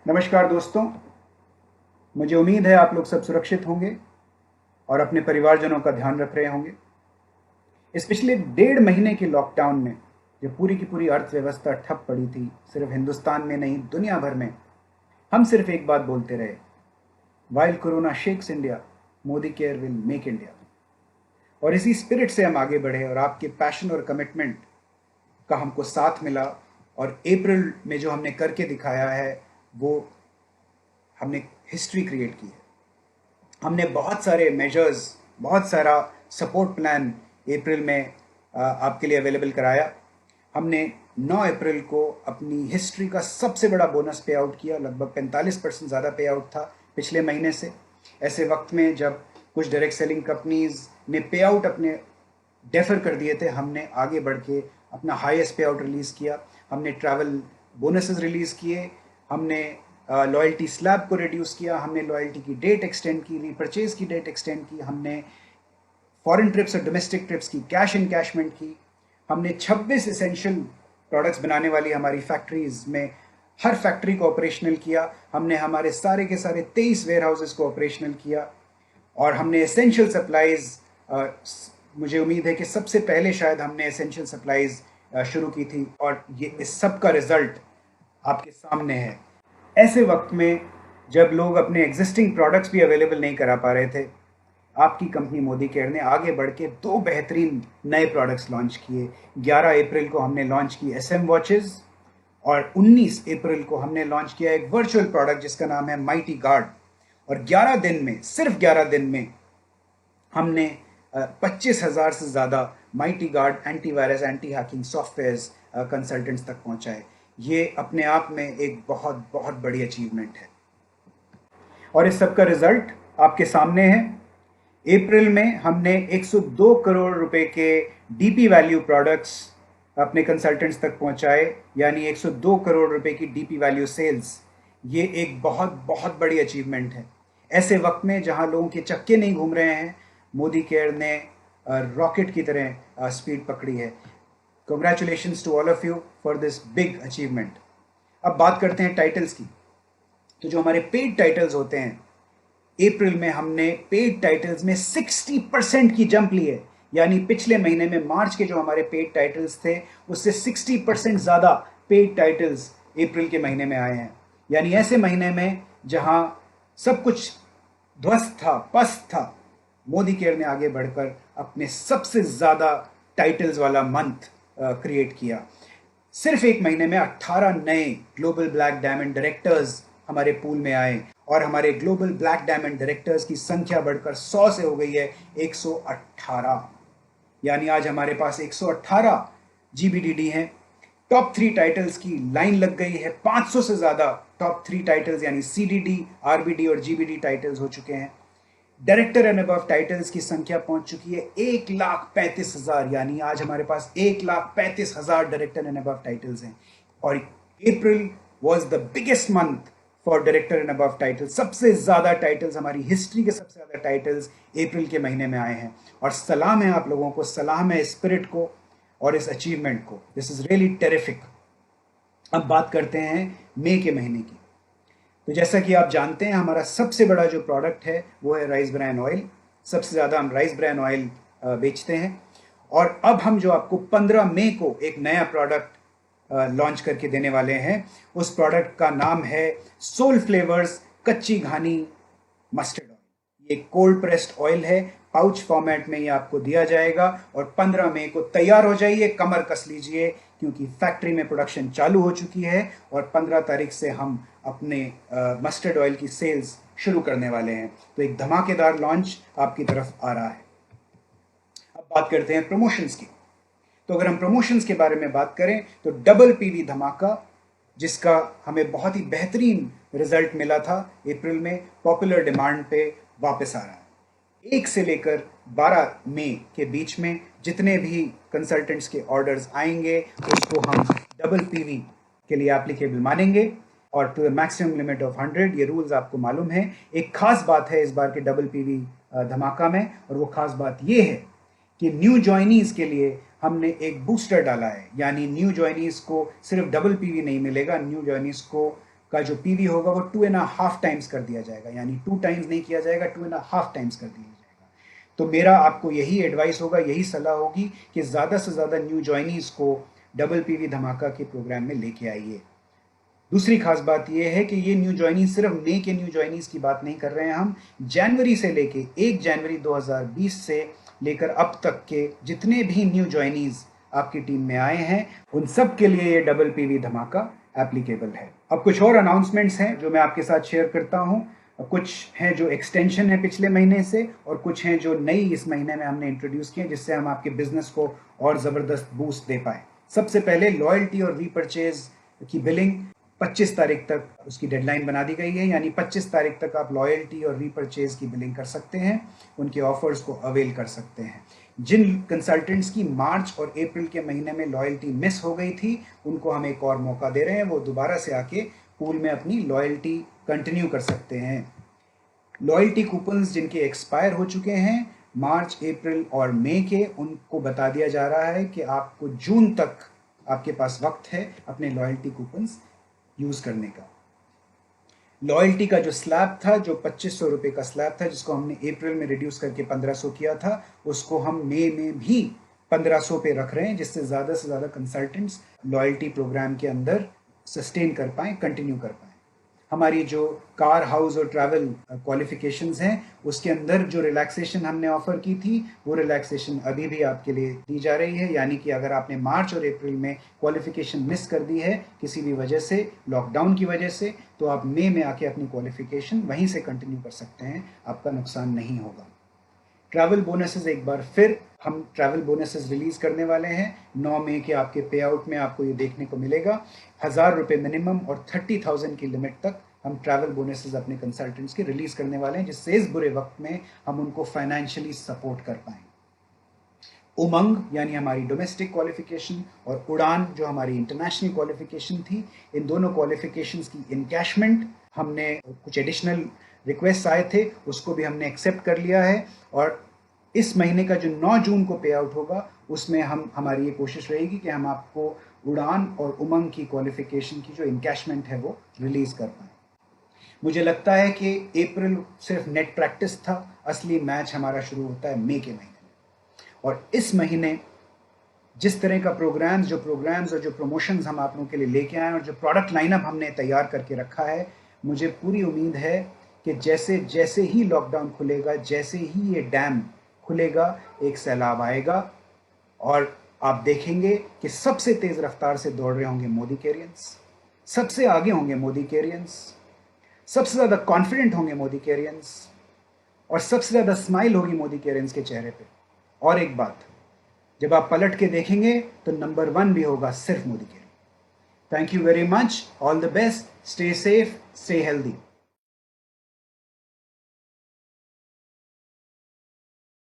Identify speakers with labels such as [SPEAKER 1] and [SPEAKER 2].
[SPEAKER 1] नमस्कार दोस्तों। मुझे उम्मीद है आप लोग सब सुरक्षित होंगे और अपने परिवारजनों का ध्यान रख रहे होंगे। इस पिछले 1.5 महीने के लॉकडाउन में जब पूरी की पूरी अर्थव्यवस्था ठप पड़ी थी, सिर्फ हिंदुस्तान में नहीं दुनिया भर में, हम सिर्फ एक बात बोलते रहे, while corona shakes India, Modi care will make India. और इसी स्पिरिट से हम आगे बढ़े और आपके पैशन और कमिटमेंट का हमको साथ मिला। और अप्रैल में जो हमने करके दिखाया है वो हमने हिस्ट्री क्रिएट की है। हमने बहुत सारे मेजर्स, बहुत सारा सपोर्ट प्लान अप्रैल में आपके लिए अवेलेबल कराया। हमने 9 अप्रैल को अपनी हिस्ट्री का सबसे बड़ा बोनस पे आउट किया। लगभग 45% ज़्यादा पे आउट था पिछले महीने से। ऐसे वक्त में जब कुछ डायरेक्ट सेलिंग कंपनीज ने पे आउट अपने डेफर कर दिए थे, हमने आगे बढ़ के अपना हाईएस्ट पे आउट रिलीज़ किया। हमने ट्रैवल बोनसेस रिलीज़ किए, हमने लॉयल्टी स्लैब को रिड्यूस किया, हमने लॉयल्टी की डेट एक्सटेंड की, रीपरचेज की डेट एक्सटेंड की, हमने फॉरेन ट्रिप्स और डोमेस्टिक ट्रिप्स की कैश इनकैशमेंट की। हमने 26 एसेंशियल प्रोडक्ट्स बनाने वाली हमारी फैक्ट्रीज में हर फैक्ट्री को ऑपरेशनल किया। हमने हमारे सारे के सारे 23 वेयर हाउसेज को ऑपरेशनल किया। और हमने एसेंशियल सप्लाईज, मुझे उम्मीद है कि सबसे पहले शायद हमने एसेंशियल सप्लाईज शुरू की थी, और ये इस सब का रिजल्ट आपके सामने है। ऐसे वक्त में जब लोग अपने एग्जिस्टिंग प्रोडक्ट्स भी अवेलेबल नहीं करा पा रहे थे, आपकी कंपनी मोदी केयर ने आगे बढ़ के 2 बेहतरीन नए प्रोडक्ट्स लॉन्च किए। 11 अप्रैल को हमने लॉन्च की SM वॉचेस, और 19 अप्रैल को हमने लॉन्च किया एक वर्चुअल प्रोडक्ट जिसका नाम है माइटी गार्ड। और 11 दिन में, सिर्फ 11 दिन में हमने 25,000 से ज़्यादा mighty guard antivirus, anti hacking softwares consultants तक पहुंचाए। ये अपने आप में एक बहुत बहुत बड़ी अचीवमेंट है, और इस सब का रिजल्ट आपके सामने है। अप्रैल में हमने 102 करोड़ रुपए के डीपी वैल्यू प्रोडक्ट्स अपने कंसल्टेंट्स तक पहुंचाए, यानी 102 करोड़ रुपए की डीपी वैल्यू सेल्स। ये एक बहुत बहुत बड़ी अचीवमेंट है। ऐसे वक्त में जहां लोगों के चक्के नहीं घूम रहे हैं, मोदी केयर ने रॉकेट की तरह स्पीड पकड़ी है। Congratulations to all of you for this big achievement. अब बात करते हैं टाइटल्स की। तो जो हमारे पेड टाइटल्स होते हैं, अप्रैल में हमने पेड टाइटल्स में 60% की जंप ली है। यानी पिछले महीने में मार्च के जो हमारे पेड टाइटल्स थे, उससे 60% ज़्यादा पेड टाइटल्स अप्रैल के महीने में आए हैं। यानी ऐसे महीने में जहां सब कुछ ध्वस्त था, पस्त था, मोदी केयर ने आगे बढ़कर अपने सबसे ज़्यादा टाइटल्स वाला मंथ क्रिएट किया। सिर्फ एक महीने में 18 नए ग्लोबल ब्लैक डायमंड डायरेक्टर्स हमारे पूल में आए, और हमारे ग्लोबल ब्लैक डायमंड डायरेक्टर्स की संख्या बढ़कर 100 से हो गई है 118। यानी आज हमारे पास 118 GBDD हैं। टॉप 3 टाइटल्स की लाइन लग गई है। 500 से ज़्यादा टॉप 3 टाइटल्स यानी CDD, RBD और GBD टाइटल्स हो चुके हैं। डायरेक्टर एंड अबव टाइटल्स की संख्या पहुंच चुकी है 1,35,000। यानी आज हमारे पास 1,35,000 डायरेक्टर एंड अबव टाइटल्स हैं। और April was the biggest month for director and above titles. सबसे ज़्यादा टाइटल्स, हमारी हिस्ट्री के सबसे ज़्यादा टाइटल्स अप्रैल के महीने में आए हैं। और सलाम है आप लोगों को, सलाम है स्पिरिट को और इस अचीवमेंट को। This is really terrific. अब बात करते हैं मई के महीने की। तो जैसा कि आप जानते हैं, हमारा सबसे बड़ा जो प्रोडक्ट है वो है राइस ब्रान ऑयल। सबसे ज़्यादा हम राइस ब्रान ऑयल बेचते हैं। और अब हम जो आपको 15 मई को एक नया प्रोडक्ट लॉन्च करके देने वाले हैं, उस प्रोडक्ट का नाम है सोल फ्लेवर्स कच्ची घानी मस्टर्ड ऑयल। ये कोल्ड प्रेस्ड ऑयल है, पाउच फॉर्मेट में ये आपको दिया जाएगा। और 15 मई को तैयार हो जाइए, कमर कस लीजिए, क्योंकि फैक्ट्री में प्रोडक्शन चालू हो चुकी है और 15 तारीख से हम अपने मस्टर्ड ऑयल की सेल्स शुरू करने वाले हैं। तो एक धमाकेदार लॉन्च आपकी तरफ आ रहा है। अब बात करते हैं प्रमोशंस की। तो अगर हम प्रमोशंस के बारे में बात करें तो डबल PV धमाका, जिसका हमें बहुत ही बेहतरीन रिजल्ट मिला था अप्रैल में, पॉपुलर डिमांड पे वापस आ रहा है। 1 से लेकर 12 मई के बीच में जितने भी कंसल्टेंट्स के ऑर्डर्स आएंगे उसको हम डबल PV के लिए एप्लीकेबल मानेंगे, और to the maximum limit of 100। ये रूल्स आपको मालूम है। एक खास बात है इस बार के डबल PV धमाका में, और वो खास बात ये है कि न्यू ज्वाइनीज के लिए हमने एक बूस्टर डाला है। यानी न्यू ज्वाइनीज को सिर्फ डबल PV नहीं मिलेगा, न्यू ज्वाइनीज को का जो पीवी होगा वो 2.5 टाइम्स कर दिया जाएगा, यानी 2 टाइम्स नहीं किया जाएगा, 2.5 टाइम्स कर दिया जाएगा। तो मेरा आपको यही एडवाइस होगा, यही सलाह होगी कि ज़्यादा से ज़्यादा न्यू जॉइनीज़ को डबल पीवी धमाका के प्रोग्राम में लेके आइए। दूसरी खास बात यह है कि ये न्यू जॉइनीज सिर्फ मई के न्यू जॉइनीज की बात नहीं कर रहे हैं हम, जनवरी से लेके 1 जनवरी 2020 से लेकर अब तक के जितने भी न्यू जॉइनीज आपकी टीम में आए हैं उन सब के लिए ये डबल पीवी धमाका एप्लीकेबल है। अब कुछ और अनाउंसमेंट्स हैं जो मैं आपके साथ शेयर करता हूं। कुछ हैं जो एक्सटेंशन है पिछले महीने से, और कुछ हैं जो नई इस महीने में हमने इंट्रोड्यूस किए जिससे हम आपके बिजनेस को और ज़बरदस्त बूस्ट दे पाए। सबसे पहले लॉयल्टी और रीपर्चेज की बिलिंग 25 तारीख तक उसकी डेडलाइन बना दी गई है, यानी 25 तारीख तक आप लॉयल्टी और रीपर्चेज की बिलिंग कर सकते हैं, उनके ऑफर्स को अवेल कर सकते हैं। जिन कंसल्टेंट्स की मार्च और अप्रैल के महीने में लॉयल्टी मिस हो गई थी उनको हम एक और मौका दे रहे हैं, वो दोबारा से आके पूल में अपनी लॉयल्टी कंटिन्यू कर सकते हैं। लॉयल्टी कूपन्स जिनके एक्सपायर हो चुके हैं मार्च, अप्रैल और मई के, उनको बता दिया जा रहा है कि आपको जून तक आपके पास वक्त है अपने लॉयल्टी कूपन्स यूज करने का। लॉयल्टी का जो स्लैब था, जो 2500 रुपये का स्लैब था, जिसको हमने अप्रैल में रिड्यूस करके 1500 किया था, उसको हम मई में भी 1500 पे रख रहे हैं, जिससे ज़्यादा से ज़्यादा कंसल्टेंट्स लॉयल्टी प्रोग्राम के अंदर सस्टेन कर पाएँ, कंटिन्यू कर पाएँ। हमारी जो कार, हाउस और ट्रैवल क्वालिफिकेशंस हैं उसके अंदर जो रिलैक्सेशन हमने ऑफर की थी वो रिलैक्सेशन अभी भी आपके लिए दी जा रही है, यानी कि अगर आपने मार्च और अप्रैल में क्वालिफिकेशन मिस कर दी है किसी भी वजह से, लॉकडाउन की वजह से, तो आप मई में आके अपनी क्वालिफिकेशन वहीं से कंटिन्यू कर सकते हैं, आपका नुकसान नहीं होगा। ट्रैवल बोनसेस, एक बार फिर हम ट्रैवल बोनसेस रिलीज करने वाले हैं 9 मई के। आपके पे आउट में आपको ये देखने को मिलेगा 1000 रुपये मिनिमम और 30,000 की लिमिट तक हम ट्रैवल बोनसेस अपने कंसल्टेंट्स के रिलीज करने वाले हैं, जिससे इस बुरे वक्त में हम उनको फाइनेंशियली सपोर्ट कर पाएं। उमंग यानी हमारी डोमेस्टिक क्वालिफिकेशन और उड़ान जो हमारी इंटरनेशनल क्वालिफिकेशन थी, इन दोनों क्वालिफिकेशंस की इनकैशमेंट हमने कुछ एडिशनल रिक्वेस्ट आए थे उसको भी हमने एक्सेप्ट कर लिया है, और इस महीने का जो 9 जून को पे आउट होगा उसमें हमारी ये कोशिश रहेगी कि हम आपको उड़ान और उमंग की क्वालिफिकेशन की जो इनकैशमेंट है वो रिलीज कर पाएँ। मुझे लगता है कि अप्रैल सिर्फ नेट प्रैक्टिस था, असली मैच हमारा शुरू होता है मई के महीने में। और इस महीने जिस तरह का प्रोग्राम्स और जो प्रमोशंस हम आप लोगों के लिए लेके आए और जो प्रोडक्ट लाइनअप हमने तैयार करके रखा है, मुझे पूरी उम्मीद है कि जैसे जैसे ही लॉकडाउन खुलेगा, जैसे ही ये डैम खुलेगा, एक सैलाब आएगा और आप देखेंगे कि सबसे तेज रफ्तार से दौड़ रहे होंगे मोदी कैरियंस, सबसे आगे होंगे मोदी कैरियंस, सबसे ज़्यादा कॉन्फिडेंट होंगे मोदी कैरियंस, और सबसे ज़्यादा स्माइल होगी मोदी कैरियंस के चेहरे पे। और एक बात, जब आप पलट के देखेंगे तो नंबर 1 भी होगा सिर्फ मोदी कैरियन। Thank you very much, all the best, stay safe, stay healthy.